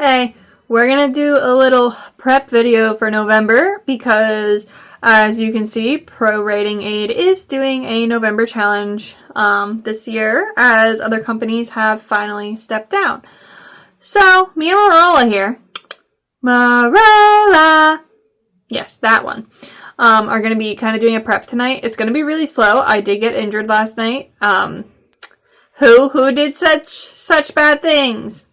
Hey, we're gonna do a little prep video for November because, as you can see, Pro Rating Aid is doing a November challenge this year, as other companies have finally stepped down. So, me and Marola here, Marola, yes, that one, are gonna be kind of doing a prep tonight. It's gonna be really slow. I did get injured last night. Who did such bad things?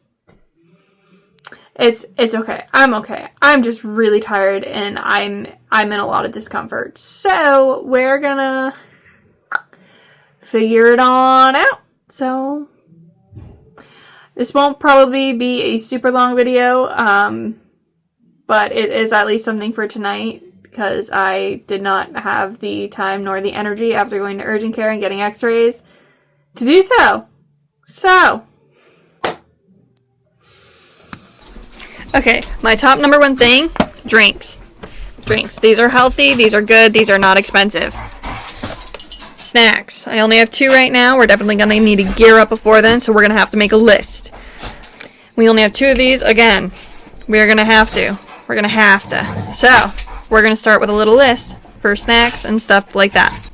It's okay. I'm okay. I'm just really tired and I'm in a lot of discomfort. So we're gonna figure it on out. So this won't probably be a super long video, but it is at least something for tonight because I did not have the time nor the energy after going to urgent care and getting x-rays to do so. Okay, my top number one thing, drinks. These are healthy, these are good, these are not expensive. Snacks. I only have 2 right now. We're definitely going to need to gear up before then, so we're going to have to make a list. We only have 2 of these. Again, we're going to have to. So, we're going to start with a little list for snacks and stuff like that.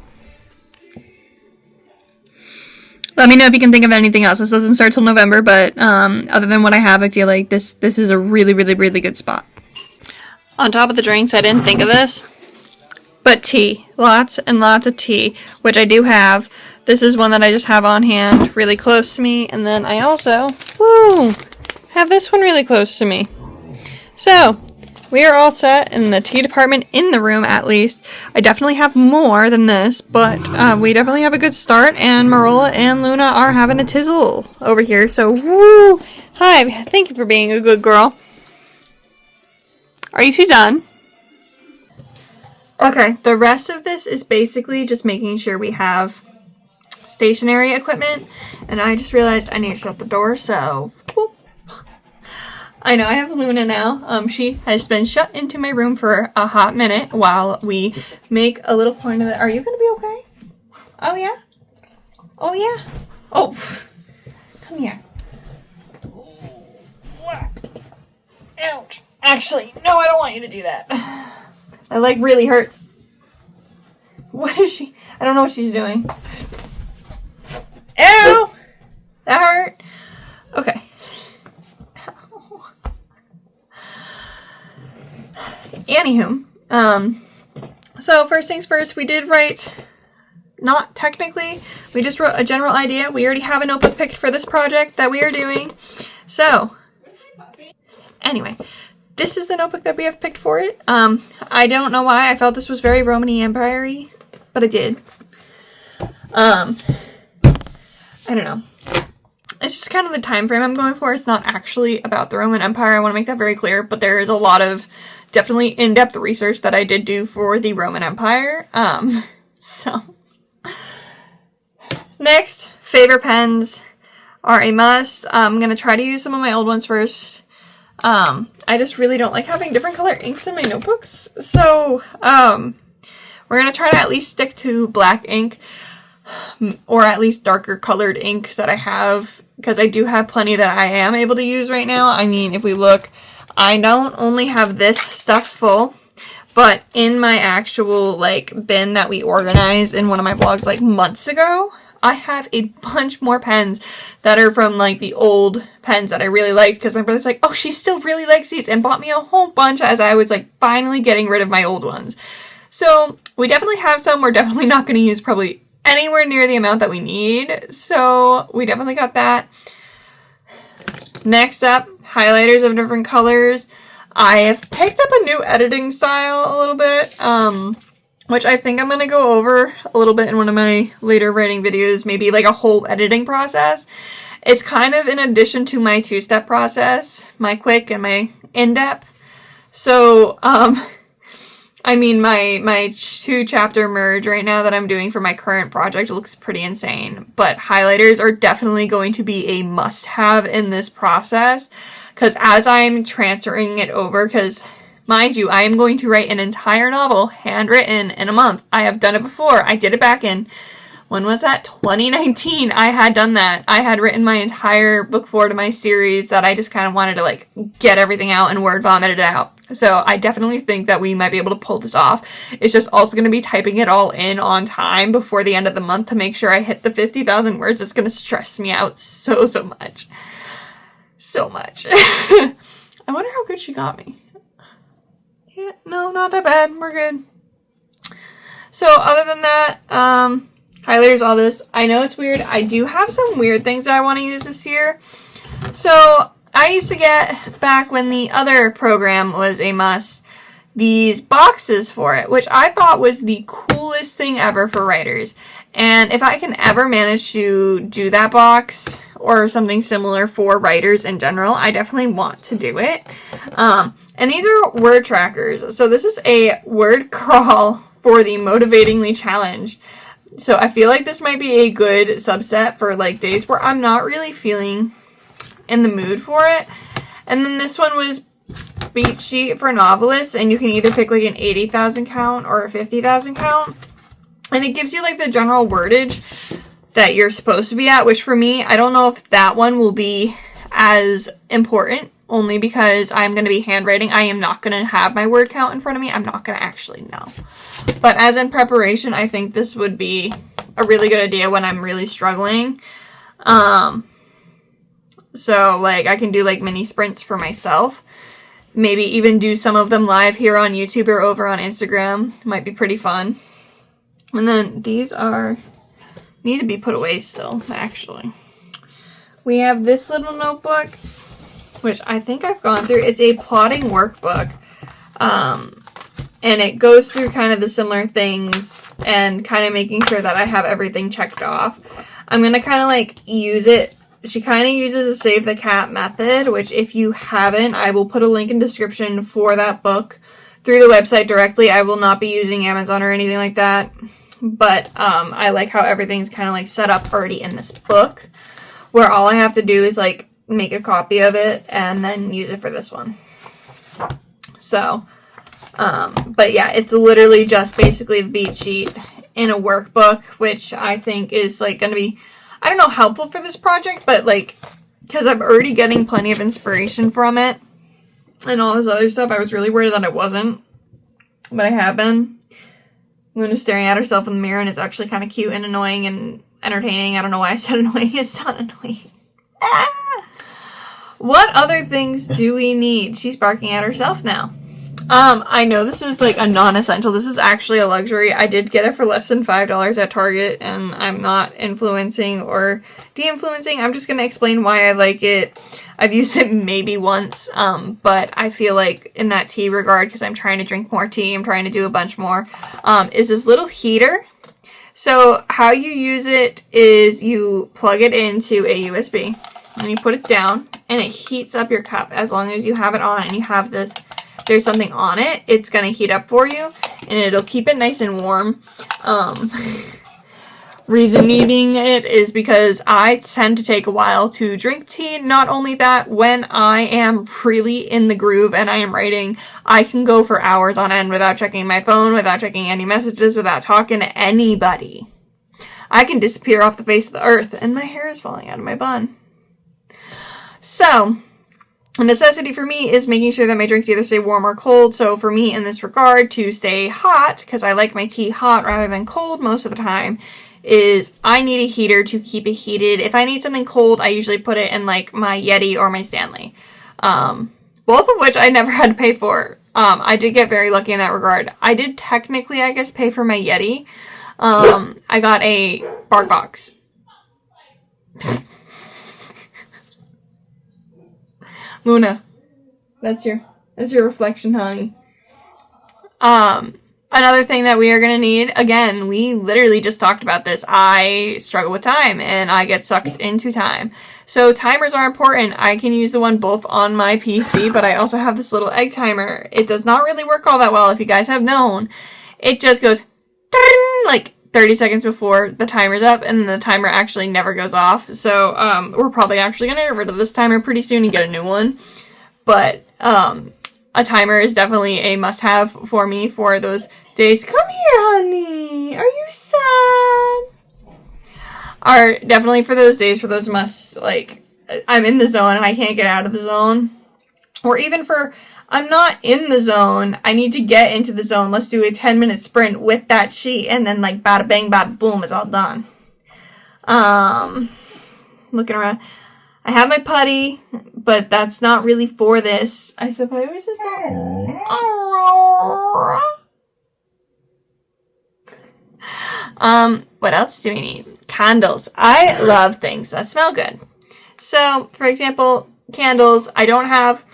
Let me know if you can think of anything else. This doesn't start till November, but other than what I have, I feel like this is a really good spot. On top of the drinks, I didn't think of this, but tea. Lots and lots of tea, which I do have. This is one that I just have on hand, really close to me, and then I also, have this one really close to me. So, we are all set in the tea department, in the room at least. I definitely have more than this, but we definitely have a good start, and Marola and Luna are having a tizzle over here, so woo! Hi, thank you for being a good girl. Are you 2 done? Okay, the rest of this is basically just making sure we have stationary equipment, and I just realized I need to shut the door, so whoop. I know I have Luna now. She has been shut into my room for a hot minute while we make a little point of it. Are you going to be okay? Oh, yeah? Oh, yeah? Oh, come here. Ouch. Actually, no, I don't want you to do that. My leg really hurts. What is she? I don't know what she's doing. Ow! That hurt. Okay. Anywho, so first things first, we did write, not technically, we just wrote a general idea. We already have a notebook picked for this project that we are doing. So, anyway, this is the notebook that we have picked for it. I don't know why I felt this was very Roman Empire-y, but it did. I don't know. It's just kind of the time frame I'm going for. It's not actually about the Roman Empire. I want to make that very clear, but there is a lot of definitely in-depth research that I did do for the Roman Empire. So next, favorite pens are a must. I'm going to try to use some of my old ones first. I just really don't like having different color inks in my notebooks. So, we're going to try to at least stick to black ink, or at least darker colored ink that I have, because I do have plenty that I am able to use right now. I mean, if we look, I don't only have this stuff full, but in my actual, bin that we organized in one of my vlogs, months ago, I have a bunch more pens that are from, the old pens that I really liked, because my brother's like, oh, she still really likes these, and bought me a whole bunch as I was, finally getting rid of my old ones. So, we definitely have some. We're definitely not going to use probably anywhere near the amount that we need, so we definitely got that. Next up, highlighters of different colors. I have picked up a new editing style a little bit, which I think I'm going to go over a little bit in one of my later writing videos, maybe a whole editing process. It's kind of in addition to my 2-step process, my quick and my in-depth. So, I mean, my 2-chapter merge right now that I'm doing for my current project looks pretty insane, but highlighters are definitely going to be a must-have in this process, because as I'm transferring it over, because, mind you, I am going to write an entire novel, handwritten, in a month. I have done it before. I did it back in when was that? 2019. I had done that. I had written my entire book 4 to my series that I just kind of wanted to like get everything out and word vomit it out. So I definitely think that we might be able to pull this off. It's just also going to be typing it all in on time before the end of the month to make sure I hit the 50,000 words. It's going to stress me out so much. So much. I wonder how good she got me. Yeah, no, not that bad. We're good. So other than that, highlighters, all this. I know it's weird. I do have some weird things that I want to use this year. So I used to get, back when the other program was a must, these boxes for it, which I thought was the coolest thing ever for writers. And if I can ever manage to do that box or something similar for writers in general, I definitely want to do it. And these are word trackers. So this is a word crawl for the Motivatingly Challenged. So I feel like this might be a good subset for like days where I'm not really feeling in the mood for it. And then this one was beat sheet for novelists, and you can either pick like an 80,000 count or a 50,000 count. And it gives you like the general wordage that you're supposed to be at, which for me, I don't know if that one will be as important, only because I'm going to be handwriting. I am not going to have my word count in front of me. I'm not going to actually know. But as in preparation, I think this would be a really good idea when I'm really struggling. So like I can do like mini sprints for myself. Maybe even do some of them live here on YouTube or over on Instagram. Might be pretty fun. And then these need to be put away still, actually. We have this little notebook, which I think I've gone through. It's a plotting workbook. And it goes through kind of the similar things and kind of making sure that I have everything checked off. I'm going to kind of like use it. She kind of uses a save the cat method, which if you haven't, I will put a link in description for that book through the website directly. I will not be using Amazon or anything like that. But I like how everything's kind of like set up already in this book, where all I have to do is like make a copy of it and then use it for this one. So, but yeah, it's literally just basically the beat sheet in a workbook, which I think is like going to be, I don't know, helpful for this project, but like, because I'm already getting plenty of inspiration from it and all this other stuff. I was really worried that I wasn't, but I have been. Luna's staring at herself in the mirror, and it's actually kind of cute and annoying and entertaining. I don't know why I said annoying. It's not annoying. Ah! What other things do we need? She's barking at herself now. I know this is like a non-essential. This is actually a luxury. I did get it for less than $5 at Target, and I'm not influencing or de-influencing. I'm just going to explain why I like it. I've used it maybe once, but I feel like in that tea regard, because I'm trying to drink more tea, I'm trying to do a bunch more, is this little heater. So how you use it is you plug it into a USB, and you put it down, and it heats up your cup. As long as you have it on and you have there's something on it, it's going to heat up for you, and it'll keep it nice and warm. Reason needing it is because I tend to take a while to drink tea. Not only that, when I am really in the groove and I am writing, I can go for hours on end without checking my phone, without checking any messages, without talking to anybody. I can disappear off the face of the earth, and my hair is falling out of my bun. So, a necessity for me is making sure that my drinks either stay warm or cold. So for me in this regard, to stay hot, because I like my tea hot rather than cold most of the time, is I need a heater to keep it heated. If I need something cold, I usually put it in like my Yeti or my Stanley. Both of which I never had to pay for. I did get very lucky in that regard. I did technically, I guess, pay for my Yeti. I got a bark box. Luna, that's your reflection, honey. Another thing that we are going to need, again, we literally just talked about this. I struggle with time, and I get sucked into time. So timers are important. I can use the one both on my PC, but I also have this little egg timer. It does not really work all that well, if you guys have known. It just goes like 30 seconds before the timer's up, and the timer actually never goes off. So we're probably actually going to get rid of this timer pretty soon and get a new one. But a timer is definitely a must-have for me for those days. Come here, honey. Are you sad? are definitely for those days, for those must, like, I'm in the zone and I can't get out of the zone. Or even for, I'm not in the zone, I need to get into the zone. Let's do a 10-minute sprint with that sheet, and then, like, bada bang, bada boom, it's all done. Looking around. I have my putty, but that's not really for this. I suppose it's not. What else do we need? Candles. I love things that smell good. So, for example, candles. I don't have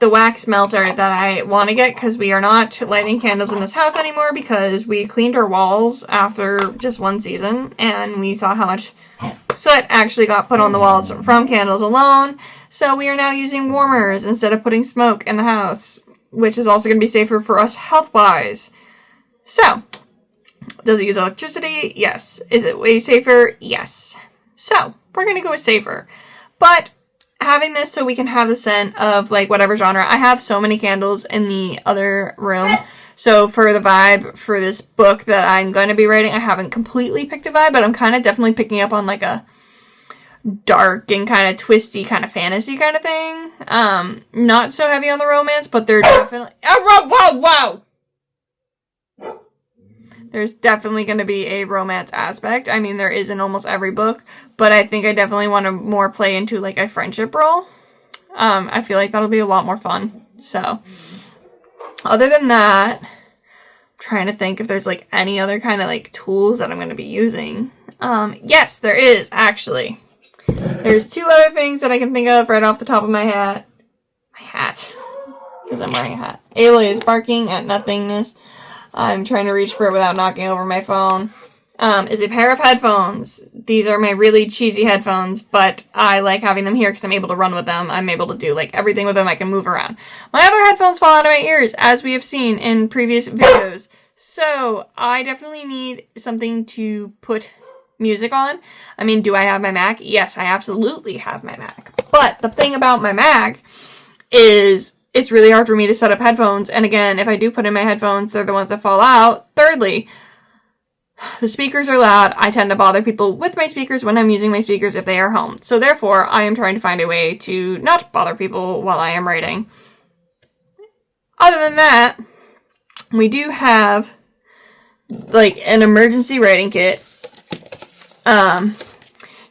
the wax melter that I want to get because we are not lighting candles in this house anymore because we cleaned our walls after just one season and we saw how much soot actually got put on the walls from candles alone. So we are now using warmers instead of putting smoke in the house, which is also going to be safer for us health-wise. So, does it use electricity? Yes. Is it way safer? Yes. So, we're going to go with safer. But having this so we can have the scent of, like, whatever genre. I have so many candles in the other room. So for the vibe for this book that I'm going to be writing, I haven't completely picked a vibe, but I'm kind of definitely picking up on, like, a dark and kind of twisty kind of fantasy kind of thing. Not so heavy on the romance, but they're definitely... Whoa! There's definitely going to be a romance aspect. I mean, there is in almost every book, but I think I definitely want to more play into, like, a friendship role. I feel like that'll be a lot more fun. So, other than that, I'm trying to think if there's, like, any other kind of, like, tools that I'm going to be using. Yes, there is, actually. There's two other things that I can think of right off the top of my hat. My hat. Because I'm wearing a hat. Ayla is barking at nothingness. I'm trying to reach for it without knocking over my phone. Is a pair of headphones. These are my really cheesy headphones, but I like having them here because I'm able to run with them. I'm able to do, like, everything with them. I can move around. My other headphones fall out of my ears, as we have seen in previous videos. So, I definitely need something to put music on. I mean, do I have my Mac? Yes, I absolutely have my Mac. But the thing about my Mac is it's really hard for me to set up headphones. And again, if I do put in my headphones, they're the ones that fall out. Thirdly, the speakers are loud. I tend to bother people with my speakers when I'm using my speakers if they are home. So therefore, I am trying to find a way to not bother people while I am writing. Other than that, we do have, like, an emergency writing kit.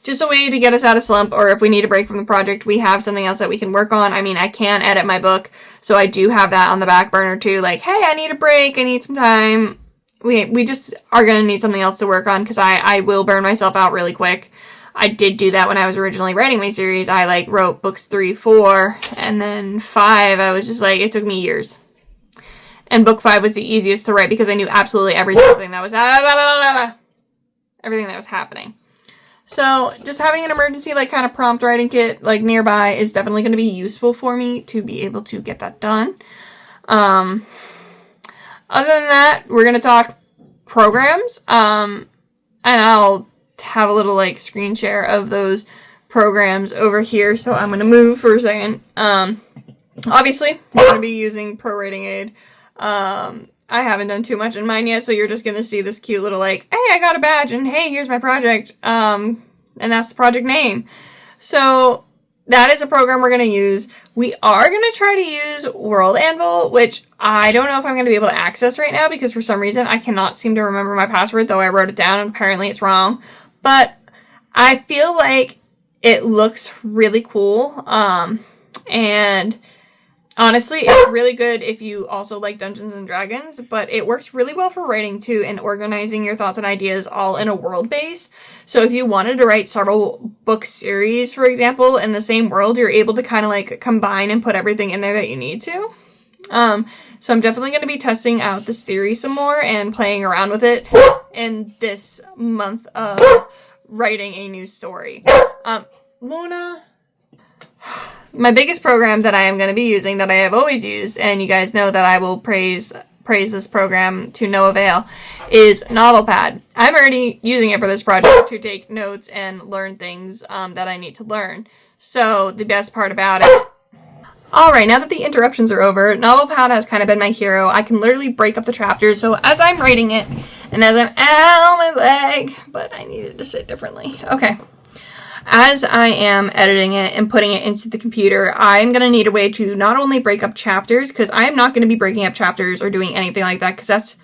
Just a way to get us out of slump, or if we need a break from the project, we have something else that we can work on. I mean, I can edit my book, so I do have that on the back burner too. Like, hey, I need a break, I need some time. We just are going to need something else to work on, because I will burn myself out really quick. I did do that when I was originally writing my series. I, like, wrote books 3, 4, and then 5. I was just like, it took me years. And book 5 was the easiest to write because I knew absolutely everything that was happening. So, just having an emergency, like, kind of prompt writing kit, like, nearby is definitely going to be useful for me to be able to get that done. Other than that, we're going to talk programs, and I'll have a little, like, screen share of those programs over here, so I'm going to move for a second. Obviously, I'm going to be using Pro Writing Aid. I haven't done too much in mine yet, so you're just going to see this cute little, like, hey, I got a badge, and hey, here's my project, and that's the project name. So, that is a program we're going to use. We are going to try to use World Anvil, which I don't know if I'm going to be able to access right now, because for some reason, I cannot seem to remember my password, though I wrote it down, and apparently it's wrong. But, I feel like it looks really cool, and honestly, it's really good if you also like Dungeons and Dragons, but it works really well for writing too and organizing your thoughts and ideas all in a world base. So if you wanted to write several book series, for example, in the same world, you're able to kind of like combine and put everything in there that you need to. So I'm definitely going to be testing out this theory some more and playing around with it in this month of writing a new story. Luna... My biggest program that I am going to be using, that I have always used, and you guys know that I will praise this program to no avail, is NovelPad. I'm already using it for this project to take notes and learn things that I need to learn. So the best part about it... Alright, now that the interruptions are over, NovelPad has kind of been my hero. I can literally break up the chapters, so as I'm writing it, And as I'm, ow, my leg, but I needed to sit differently. Okay. As I am editing it and putting it into the computer, I'm going to need a way to not only break up chapters, because I am not going to be breaking up chapters or doing anything like that, because that's,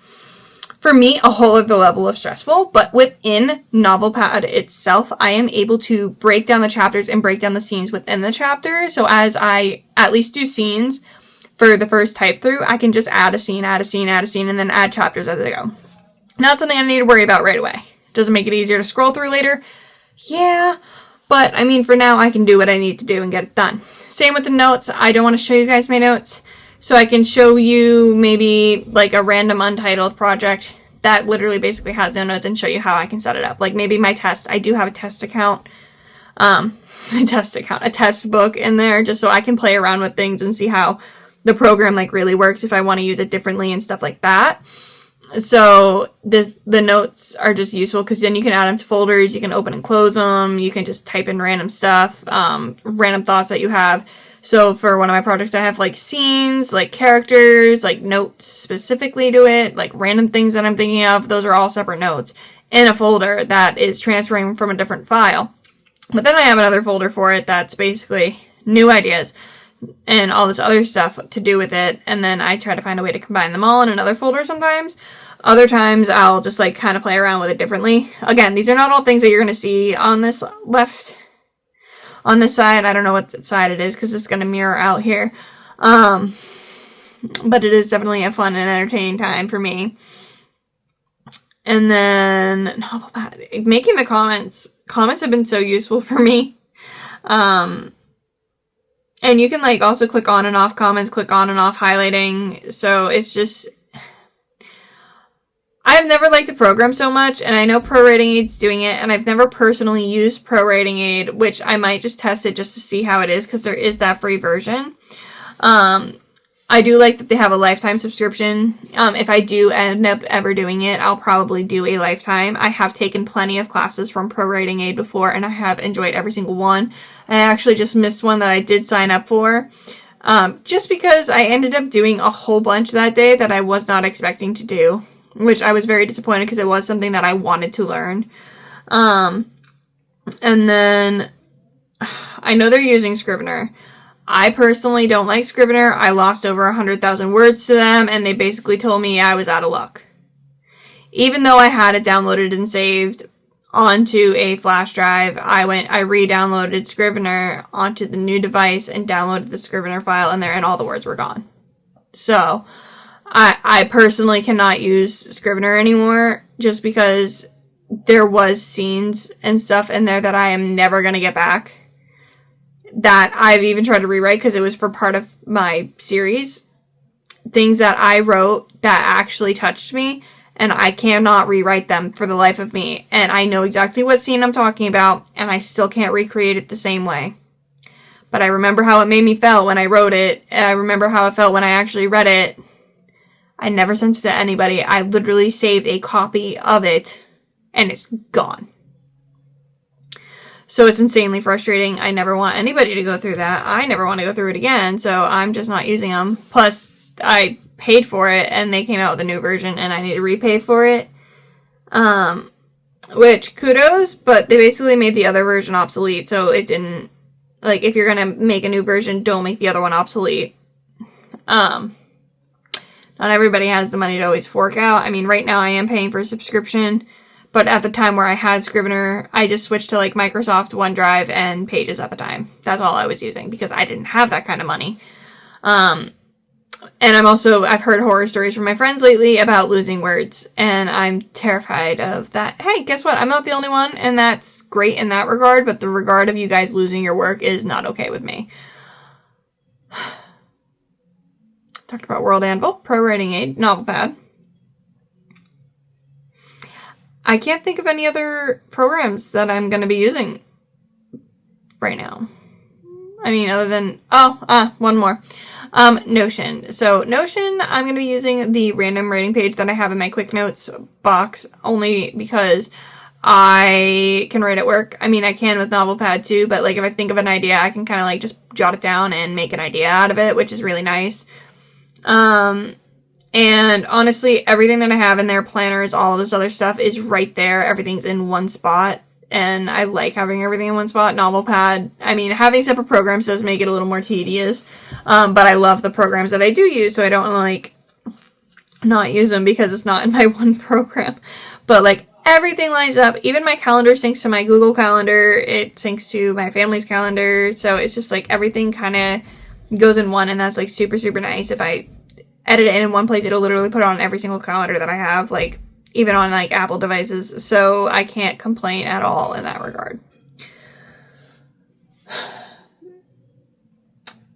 for me, a whole other level of stressful. But within NovelPad itself, I am able to break down the chapters and break down the scenes within the chapter. So as I at least do scenes for the first type through, I can just add a scene, and then add chapters as I go. Not something I need to worry about right away. Does it make it easier to scroll through later? Yeah. But, I mean, for now, I can do what I need to do and get it done. Same with the notes. I don't want to show you guys my notes. So I can show you maybe, like, a random untitled project that literally basically has no notes and show you how I can set it up. Like, maybe my test. I do have a test account. A test book in there just so I can play around with things and see how the program, like, really works if I want to use it differently and stuff like that. So the notes are just useful because then you can add them to folders, you can open and close them, you can just type in random stuff, random thoughts that you have. So for one of my projects, I have like scenes, like characters, like notes specifically to it, like random things that I'm thinking of. Those are all separate notes in a folder that is transferring from a different file. But then I have another folder for it that's basically new ideas and all this other stuff to do with it, and then I try to find a way to combine them all in another folder sometimes. Other times I'll just like kind of play around with it differently. Again, these are not all things that you're going to see on this on this side. I don't know what side it is because it's going to mirror out here. But it is definitely a fun and entertaining time for me. And then making the comments have been so useful for me. And you can like also click on and off comments, click on and off highlighting. So it's just, I've never liked a program so much, and I know Pro Writing Aid's doing it, and I've never personally used Pro Writing Aid, which I might just test it just to see how it is, because there is that free version. I do like that they have a lifetime subscription. If I do end up ever doing it, I'll probably do a lifetime. I have taken plenty of classes from Pro Writing Aid before, and I have enjoyed every single one. I actually just missed one that I did sign up for, just because I ended up doing a whole bunch that day that I was not expecting to do, which I was very disappointed because it was something that I wanted to learn. And then I know they're using Scrivener. I personally don't like Scrivener. I lost over 100,000 words to them, and they basically told me I was out of luck. Even though I had it downloaded and saved onto a flash drive, I re-downloaded Scrivener onto the new device and downloaded the Scrivener file in there, and all the words were gone. So, I personally cannot use Scrivener anymore, just because there was scenes and stuff in there that I am never going to get back. That I've even tried to rewrite because it was for part of my series. Things that I wrote that actually touched me, and I cannot rewrite them for the life of me. And I know exactly what scene I'm talking about, and I still can't recreate it the same way. But I remember how it made me feel when I wrote it, and I remember how it felt when I actually read it. I never sent it to anybody. I literally saved a copy of it, and it's gone. So it's insanely frustrating. I never want anybody to go through that. I never want to go through it again, so I'm just not using them. Plus, I paid for it, and they came out with a new version, and I need to repay for it. Which, kudos, but they basically made the other version obsolete, so it didn't, like, if you're gonna make a new version, don't make the other one obsolete. Not everybody has the money to always fork out. I mean, right now I am paying for a subscription, but at the time where I had Scrivener, I just switched to, like, Microsoft OneDrive and Pages at the time. That's all I was using, because I didn't have that kind of money. And I've heard horror stories from my friends lately about losing words, and I'm terrified of that. Hey, guess what? I'm not the only one, and that's great in that regard, but the regard of you guys losing your work is not okay with me. Talked about World Anvil, Pro Writing Aid, NovelPad. I can't think of any other programs that I'm going to be using right now. I mean, other than, one more. Notion. So Notion, I'm going to be using the random writing page that I have in my quick notes box only because I can write at work. I mean, I can with NovelPad too, but like if I think of an idea, I can kind of like just jot it down and make an idea out of it, which is really nice. And honestly, everything that I have in there, planners, all of this other stuff, is right there. Everything's in one spot. And I like having everything in one spot. Novel pad, I mean, having separate programs does make it a little more tedious. But I love the programs that I do use, so I don't like not use them because it's not in my one program. But like everything lines up. Even my calendar syncs to my Google Calendar. It syncs to my family's calendar. So it's just like everything kind of goes in one, and that's like super, super nice. If I edit it in one place, it'll literally put it on every single calendar that I have, like even on like Apple devices. So I can't complain at all in that regard.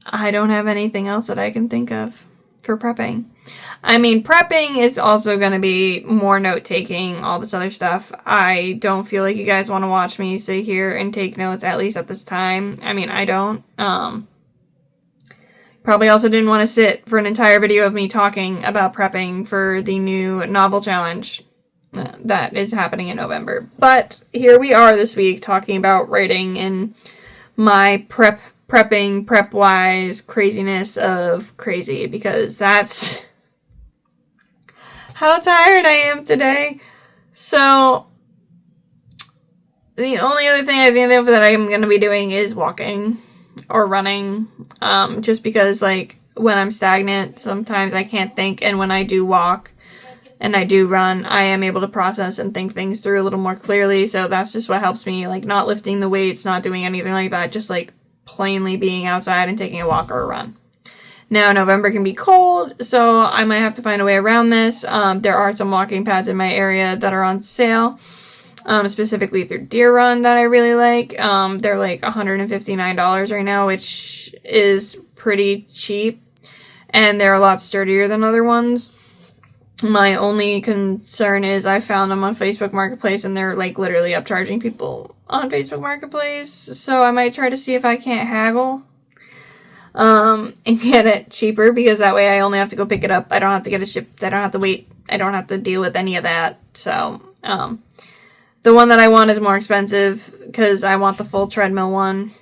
I don't have anything else that I can think of for prepping. I mean, prepping is also going to be more note-taking, all this other stuff. I don't feel like you guys want to watch me sit here and take notes, at least at this time. I mean, I don't. Probably also didn't want to sit for an entire video of me talking about prepping for the new novel challenge that is happening in November. But here we are this week talking about writing and my prepping, prep-wise craziness of crazy, because that's how tired I am today. So the only other thing I think of that I'm going to be doing is walking or running, just because like when I'm stagnant, sometimes I can't think, and when I do walk and I do run, I am able to process and think things through a little more clearly. So that's just what helps me, like not lifting the weights, not doing anything like that, just like plainly being outside and taking a walk or a run. Now, November can be cold, so I might have to find a way around this. There are some walking pads in my area that are on sale, specifically through Deer Run, that I really like. They're like $159 right now, which is pretty cheap, and they're a lot sturdier than other ones. My only concern is I found them on Facebook Marketplace, and they're like literally upcharging people on Facebook Marketplace, so I might try to see if I can't haggle and get it cheaper, because that way I only have to go pick it up. I don't have to get it shipped. I don't have to wait. I don't have to deal with any of that. So, the one that I want is more expensive because I want the full treadmill one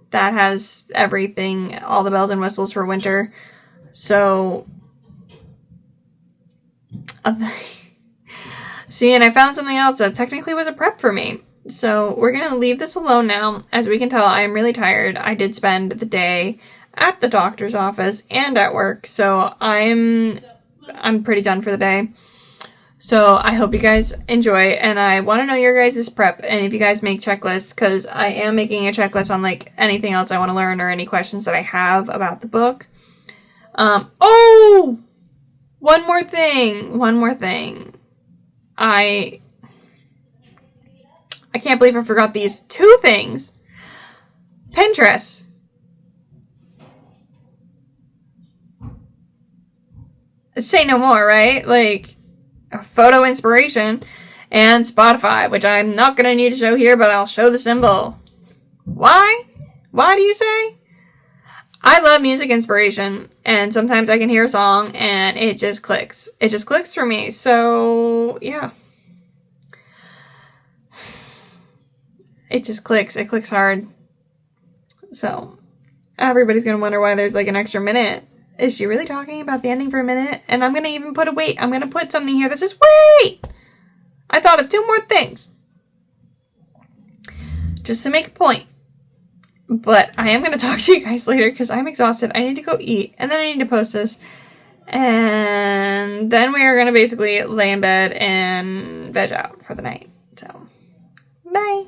that has everything, all the bells and whistles for winter. So, see, and I found something else that technically was a prep for me. So we're going to leave this alone now. As we can tell, I am really tired. I did spend the day at the doctor's office and at work, so I'm pretty done for the day. So I hope you guys enjoy, and I want to know your guys' prep, and if you guys make checklists, because I am making a checklist on like anything else I want to learn or any questions that I have about the book. Oh! One more thing. I can't believe I forgot these two things. Pinterest. Say no more, right? Like, a photo inspiration, and Spotify, which I'm not going to need to show here, but I'll show the symbol. Why? Why do you say? I love music inspiration, and sometimes I can hear a song, and it just clicks. It just clicks for me, so, yeah. It just clicks. It clicks hard. So, everybody's going to wonder why there's like an extra minute. Is she really talking about the ending for a minute? And I'm going to even put a wait. I'm going to put something here that says, wait! I thought of two more things. Just to make a point. But I am going to talk to you guys later because I'm exhausted. I need to go eat. And then I need to post this. And then we are going to basically lay in bed and veg out for the night. So, bye.